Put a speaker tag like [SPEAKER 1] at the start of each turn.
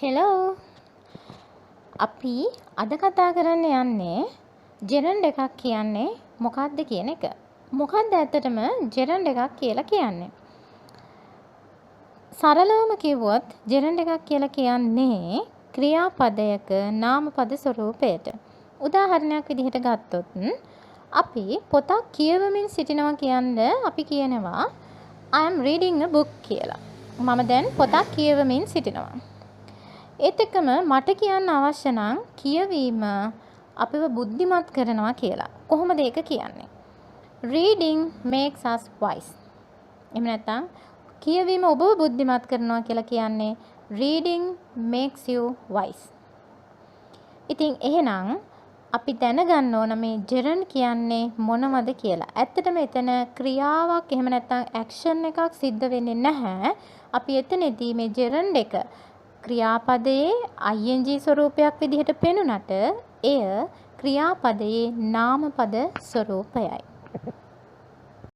[SPEAKER 1] Hello අපි අද කතා කරන්න යන්නේ ජෙරන්ඩ් එකක් කියන්නේ මොකක්ද කියන එක. මොකක්ද ඇත්තටම ජෙරන්ඩ් එකක් කියලා කියන්නේ? සරලවම කිව්වොත් ජෙරන්ඩ් එකක් කියලා කියන්නේ ක්‍රියාපදයක නාමපද ස්වරූපයට. උදාහරණයක් විදිහට ගත්තොත් අපි පොතක් කියවමින් සිටිනවා කියන්නේ අපි කියනවා I am reading a book කියලා. මම දැන් පොතක් කියවමින් සිටිනවා. ඒත් එක්කම මට කියන්න අවශ්‍ය නම් කියවීම අපිව බුද්ධිමත් කරනවා කියලා. කොහොමද ඒක කියන්නේ? Reading makes us wise. එහෙම නැත්නම් කියවීම ඔබව බුද්ධිමත් කරනවා කියලා කියන්නේ reading makes you wise. ඉතින් එහෙනම් අපි දැනගන්න ඕන මේ ජෙරන්ඩ් කියන්නේ මොනවද කියලා. ඇත්තටම එතන ක්‍රියාවක් එහෙම නැත්නම් ඇක්ෂන් එකක් සිද්ධ වෙන්නේ නැහැ. අපි එතනදී මේ ජෙරන්ඩ් එක ක්‍රියාපදයේ ing ස්වරූපයක් විදිහට පෙනුනට එය ක්‍රියාපදයේ නාමපද ස්වරූපයයි.